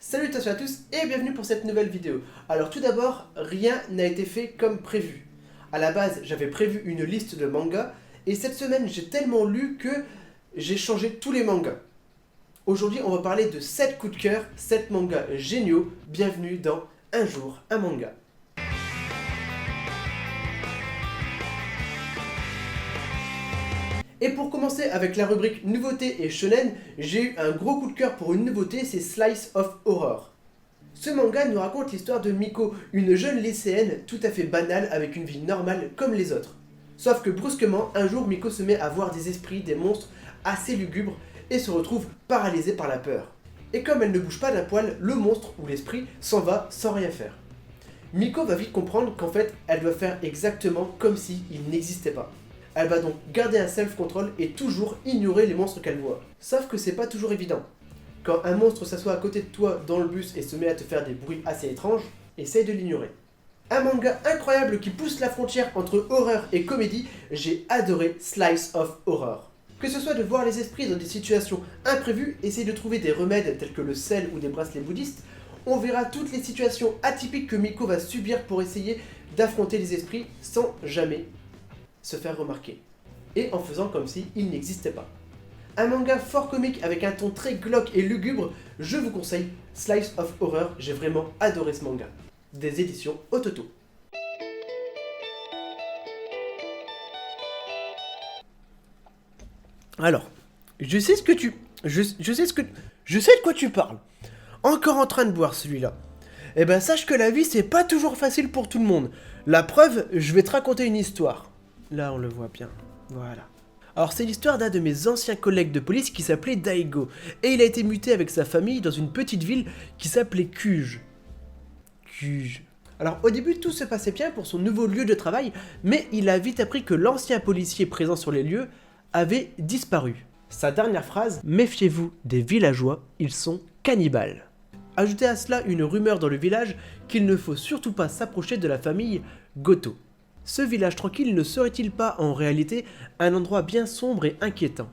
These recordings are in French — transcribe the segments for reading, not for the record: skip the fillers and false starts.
Salutations à tous et bienvenue pour cette nouvelle vidéo. Alors tout d'abord, rien n'a été fait comme prévu. À la base, j'avais prévu une liste de mangas et cette semaine, j'ai tellement lu que j'ai changé tous les mangas. Aujourd'hui, on va parler de 7 coups de cœur, 7 mangas géniaux. Bienvenue dans Un jour, un manga. Et pour commencer avec la rubrique nouveauté et shonen, j'ai eu un gros coup de cœur pour une nouveauté, c'est Slice of Horror. Ce manga nous raconte l'histoire de Miko, une jeune lycéenne tout à fait banale avec une vie normale comme les autres. Sauf que brusquement, un jour Miko se met à voir des esprits, des monstres assez lugubres et se retrouve paralysée par la peur. Et comme elle ne bouge pas d'un poil, le monstre ou l'esprit s'en va sans rien faire. Miko va vite comprendre qu'en fait, elle doit faire exactement comme si il n'existait pas. Elle va donc garder un self-control et toujours ignorer les monstres qu'elle voit. Sauf que c'est pas toujours évident. Quand un monstre s'assoit à côté de toi dans le bus et se met à te faire des bruits assez étranges, essaye de l'ignorer. Un manga incroyable qui pousse la frontière entre horreur et comédie, j'ai adoré Slice of Horror. Que ce soit de voir les esprits dans des situations imprévues, essayer de trouver des remèdes tels que le sel ou des bracelets bouddhistes, on verra toutes les situations atypiques que Miko va subir pour essayer d'affronter les esprits sans jamais se faire remarquer, et en faisant comme si il n'existait pas. Un manga fort comique avec un ton très glauque et lugubre, je vous conseille Slice of Horror, j'ai vraiment adoré ce manga. Des éditions Ototo. Alors, je sais de quoi tu parles. Encore en train de boire celui-là. Eh ben sache que la vie c'est pas toujours facile pour tout le monde. La preuve, je vais te raconter une histoire. Là, on le voit bien. Voilà. Alors, c'est l'histoire d'un de mes anciens collègues de police qui s'appelait Daigo. Et il a été muté avec sa famille dans une petite ville qui s'appelait Kuge. Kuge. Alors, au début, tout se passait bien pour son nouveau lieu de travail, mais il a vite appris que l'ancien policier présent sur les lieux avait disparu. Sa dernière phrase, méfiez-vous des villageois, ils sont cannibales. Ajoutez à cela une rumeur dans le village qu'il ne faut surtout pas s'approcher de la famille Goto. Ce village tranquille ne serait-il pas en réalité un endroit bien sombre et inquiétant?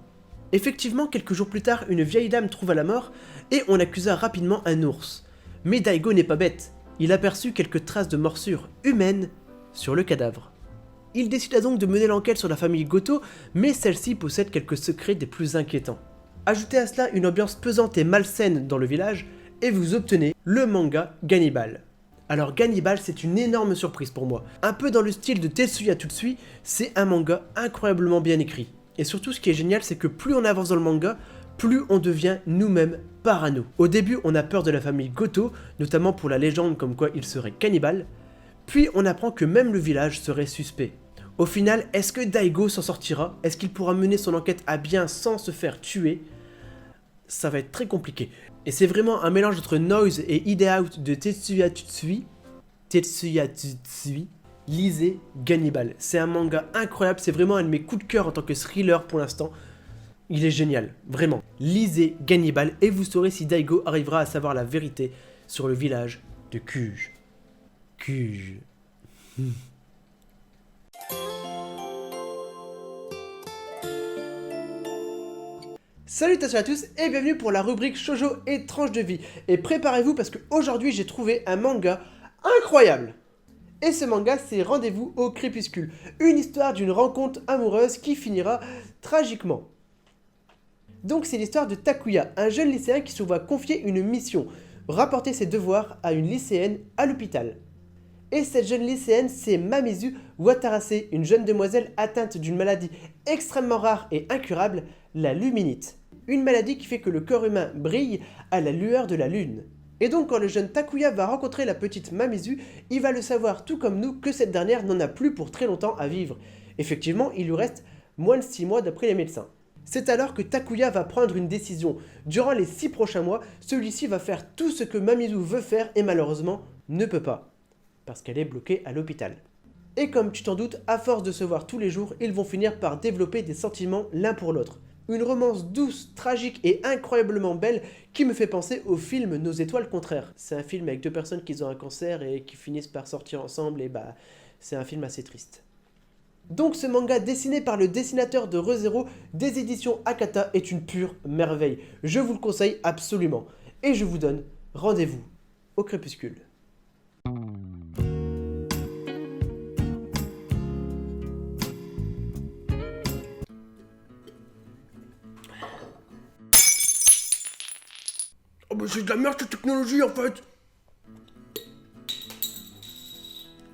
Effectivement, quelques jours plus tard, une vieille dame trouva la mort et on accusa rapidement un ours. Mais Daigo n'est pas bête, il aperçut quelques traces de morsures humaines sur le cadavre. Il décida donc de mener l'enquête sur la famille Goto, mais celle-ci possède quelques secrets des plus inquiétants. Ajoutez à cela une ambiance pesante et malsaine dans le village et vous obtenez le manga Gannibal. Alors Gannibal, c'est une énorme surprise pour moi. Un peu dans le style de Tetsuya Tsutsui, c'est un manga incroyablement bien écrit. Et surtout, ce qui est génial, c'est que plus on avance dans le manga, plus on devient nous-mêmes parano. Au début, on a peur de la famille Goto, notamment pour la légende comme quoi il serait cannibale. Puis on apprend que même le village serait suspect. Au final, est-ce que Daigo s'en sortira? Est-ce qu'il pourra mener son enquête à bien sans se faire tuer? Ça va être très compliqué. Et c'est vraiment un mélange entre Noise et Ide Out de Tetsuya Tsutsui. Lisez Gannibal. C'est un manga incroyable, c'est vraiment un de mes coups de cœur en tant que thriller pour l'instant. Il est génial, vraiment. Lisez Gannibal et vous saurez si Daigo arrivera à savoir la vérité sur le village de Kuge. Kuge. Salutations à tous et bienvenue pour la rubrique Shoujo et tranche de vie. Et préparez-vous parce qu'aujourd'hui j'ai trouvé un manga incroyable. Et ce manga c'est Rendez-vous au crépuscule. Une histoire d'une rencontre amoureuse qui finira tragiquement. Donc c'est l'histoire de Takuya, un jeune lycéen qui se voit confier une mission. Rapporter ses devoirs à une lycéenne à l'hôpital. Et cette jeune lycéenne c'est Mamizu Watarase, une jeune demoiselle atteinte d'une maladie extrêmement rare et incurable, la luminite. Une maladie qui fait que le corps humain brille à la lueur de la lune. Et donc quand le jeune Takuya va rencontrer la petite Mamizu, il va le savoir tout comme nous que cette dernière n'en a plus pour très longtemps à vivre. Effectivement, il lui reste moins de 6 mois d'après les médecins. C'est alors que Takuya va prendre une décision. Durant les 6 prochains mois, celui-ci va faire tout ce que Mamizu veut faire et malheureusement ne peut pas. Parce qu'elle est bloquée à l'hôpital. Et comme tu t'en doutes, à force de se voir tous les jours, ils vont finir par développer des sentiments l'un pour l'autre. Une romance douce, tragique et incroyablement belle qui me fait penser au film Nos étoiles contraires. C'est un film avec deux personnes qui ont un cancer et qui finissent par sortir ensemble et c'est un film assez triste. Donc ce manga dessiné par le dessinateur de ReZero des éditions Akata est une pure merveille. Je vous le conseille absolument. Et je vous donne Rendez-vous au crépuscule. Oh mais c'est de la merde cette technologie en fait.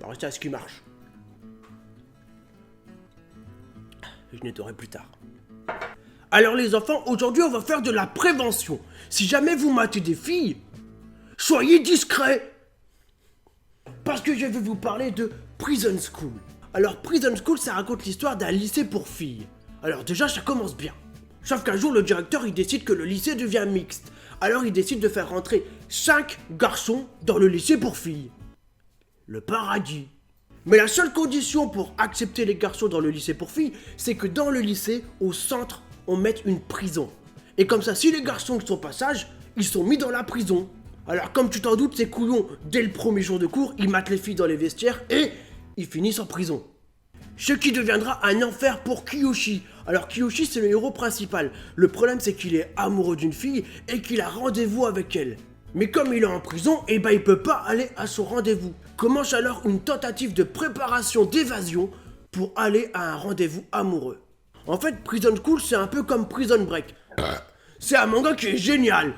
On va rester à ce qui marche. Je nettoierai plus tard. Alors les enfants, aujourd'hui on va faire de la prévention. Si jamais vous matez des filles, soyez discrets. Parce que je vais vous parler de Prison School. Alors Prison School, ça raconte l'histoire d'un lycée pour filles. Alors déjà, ça commence bien. Sauf qu'un jour, le directeur, il décide que le lycée devient mixte. Alors il décide de faire rentrer 5 garçons dans le lycée pour filles. Le paradis. Mais la seule condition pour accepter les garçons dans le lycée pour filles, c'est que dans le lycée, au centre, on mette une prison. Et comme ça, si les garçons qui sont pas sages, ils sont mis dans la prison. Alors comme tu t'en doutes, ces couillons, dès le premier jour de cours, ils matent les filles dans les vestiaires et ils finissent en prison. Ce qui deviendra un enfer pour Kiyoshi. Alors Kiyoshi, c'est le héros principal. Le problème, c'est qu'il est amoureux d'une fille et qu'il a rendez-vous avec elle. Mais comme il est en prison, eh ben il peut pas aller à son rendez-vous. Commence alors une tentative de préparation d'évasion pour aller à un rendez-vous amoureux. En fait, Prison School, c'est un peu comme Prison Break. C'est un manga qui est génial.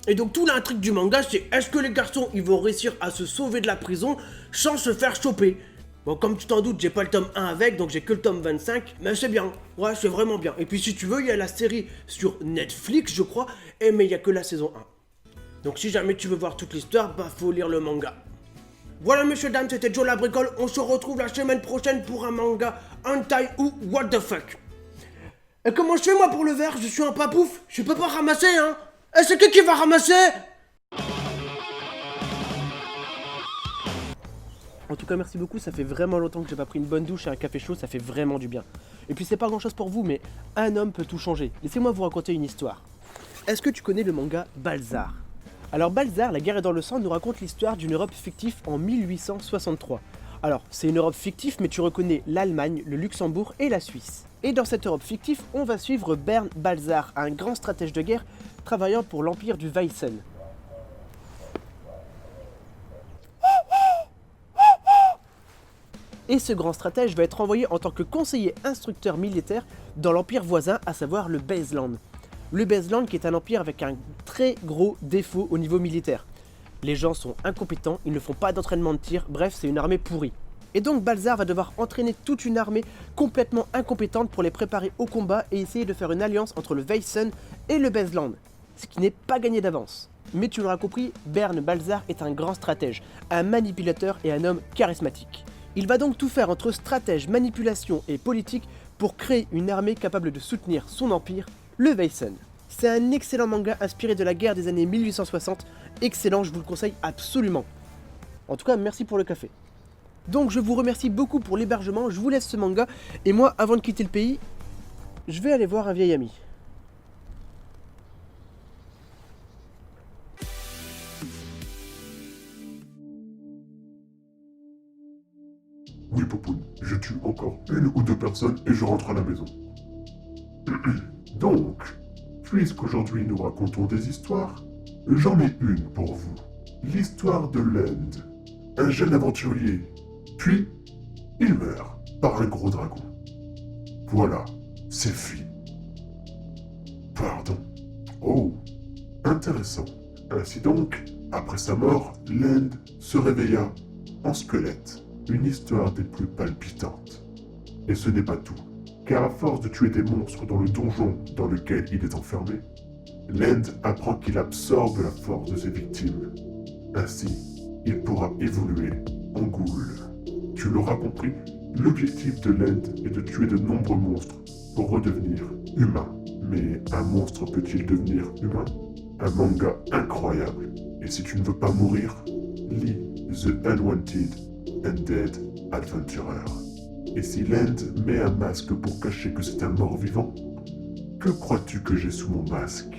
Et donc tout l'intrigue du manga, c'est est-ce que les garçons, ils vont réussir à se sauver de la prison sans se faire choper. Bon, comme tu t'en doutes, j'ai pas le tome 1 avec, donc j'ai que le tome 25, mais c'est bien, ouais, c'est vraiment bien. Et puis si tu veux, il y a la série sur Netflix, je crois, mais il y a que la saison 1. Donc si jamais tu veux voir toute l'histoire, bah faut lire le manga. Voilà messieurs dames, c'était Joe la bricole, on se retrouve la semaine prochaine pour un manga hentai ou what the fuck. Et comment je fais moi pour le verre? Je suis un papouf, je peux pas ramasser hein. Et c'est qui va ramasser? En tout cas, merci beaucoup, ça fait vraiment longtemps que j'ai pas pris une bonne douche et un café chaud, ça fait vraiment du bien. Et puis c'est pas grand chose pour vous, mais un homme peut tout changer. Laissez-moi vous raconter une histoire. Est-ce que tu connais le manga Balzar? Alors Balzar, la guerre est dans le sang, nous raconte l'histoire d'une Europe fictive en 1863. Alors, c'est une Europe fictive, mais tu reconnais l'Allemagne, le Luxembourg et la Suisse. Et dans cette Europe fictive, on va suivre Bernd Balzar, un grand stratège de guerre travaillant pour l'empire du Weissen. Et ce grand stratège va être envoyé en tant que conseiller instructeur militaire dans l'empire voisin, à savoir le Baseland. Le Baseland qui est un empire avec un très gros défaut au niveau militaire. Les gens sont incompétents, ils ne font pas d'entraînement de tir, bref c'est une armée pourrie. Et donc Balzar va devoir entraîner toute une armée complètement incompétente pour les préparer au combat et essayer de faire une alliance entre le Weissen et le Baseland. Ce qui n'est pas gagné d'avance. Mais tu l'auras compris, Bernd Balzar est un grand stratège, un manipulateur et un homme charismatique. Il va donc tout faire entre stratège, manipulation et politique pour créer une armée capable de soutenir son empire, le Weissen. C'est un excellent manga inspiré de la guerre des années 1860, excellent, je vous le conseille absolument. En tout cas, merci pour le café. Donc je vous remercie beaucoup pour l'hébergement, je vous laisse ce manga, et moi, avant de quitter le pays, je vais aller voir un vieil ami. Oui, Popoun, je tue encore une ou deux personnes et je rentre à la maison. Donc, puisqu'aujourd'hui nous racontons des histoires, j'en ai une pour vous. L'histoire de Lend, un jeune aventurier. Puis, il meurt par un gros dragon. Voilà, c'est fini. Pardon. Oh, intéressant. Ainsi donc, après sa mort, Lend se réveilla en squelette. Une histoire des plus palpitantes. Et ce n'est pas tout, car à force de tuer des monstres dans le donjon dans lequel il est enfermé, Lend apprend qu'il absorbe la force de ses victimes. Ainsi, il pourra évoluer en ghoul. Tu l'auras compris, l'objectif de Lend est de tuer de nombreux monstres pour redevenir humain. Mais un monstre peut-il devenir humain? Un manga incroyable. Et si tu ne veux pas mourir, lis The Unwanted Undead Adventurer. Et si Lend met un masque pour cacher que c'est un mort-vivant, que crois-tu que j'ai sous mon masque?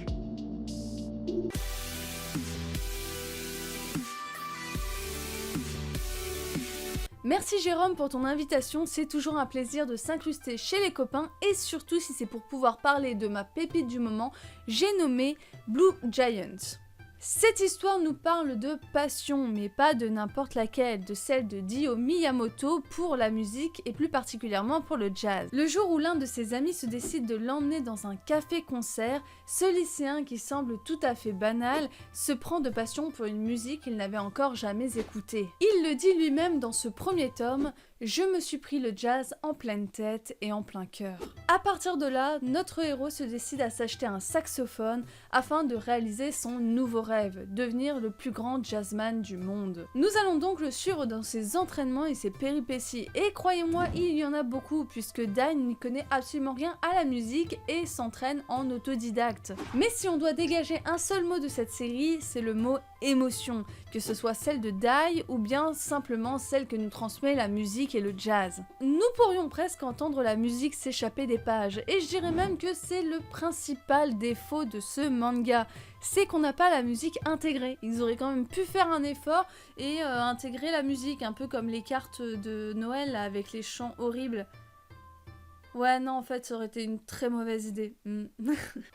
Merci Jérôme pour ton invitation, c'est toujours un plaisir de s'incruster chez les copains et surtout si c'est pour pouvoir parler de ma pépite du moment, j'ai nommé Blue Giant. Cette histoire nous parle de passion, mais pas de n'importe laquelle, de celle de Dio Miyamoto pour la musique et plus particulièrement pour le jazz. Le jour où l'un de ses amis se décide de l'emmener dans un café-concert, ce lycéen qui semble tout à fait banal se prend de passion pour une musique qu'il n'avait encore jamais écoutée. Il le dit lui-même dans ce premier tome, « Je me suis pris le jazz en pleine tête et en plein cœur ». À partir de là, notre héros se décide à s'acheter un saxophone afin de réaliser son nouveau rêve, devenir le plus grand jazzman du monde. Nous allons donc le suivre dans ses entraînements et ses péripéties, et croyez-moi, il y en a beaucoup, puisque Dan n'y connaît absolument rien à la musique et s'entraîne en autodidacte. Mais si on doit dégager un seul mot de cette série, c'est le mot émotion, que ce soit celle de Dai ou bien simplement celle que nous transmet la musique et le jazz. Nous pourrions presque entendre la musique s'échapper des pages, et je dirais même que c'est le principal défaut de ce manga, c'est qu'on n'a pas la musique intégrée. Ils auraient quand même pu faire un effort et intégrer la musique, un peu comme les cartes de Noël là, avec les chants horribles. Ouais, non, en fait, ça aurait été une très mauvaise idée.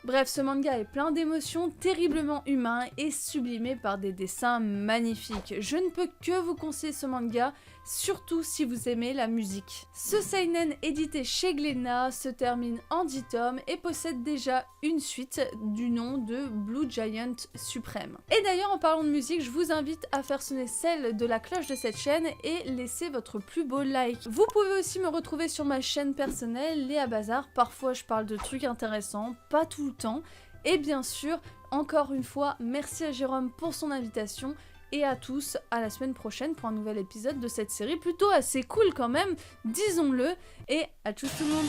Bref, ce manga est plein d'émotions, terriblement humain et sublimé par des dessins magnifiques. Je ne peux que vous conseiller ce manga, surtout si vous aimez la musique. Ce seinen édité chez Glénat se termine en 10 tomes et possède déjà une suite du nom de Blue Giant Supreme. Et d'ailleurs, en parlant de musique, je vous invite à faire sonner celle de la cloche de cette chaîne et laisser votre plus beau like. Vous pouvez aussi me retrouver sur ma chaîne personnelle, Léa Bazar. Parfois je parle de trucs intéressants, pas tout le temps. Et bien sûr, encore une fois, merci à Jérôme pour son invitation. Et à tous, à la semaine prochaine pour un nouvel épisode de cette série plutôt assez cool quand même, disons-le. Et à tous tout le monde.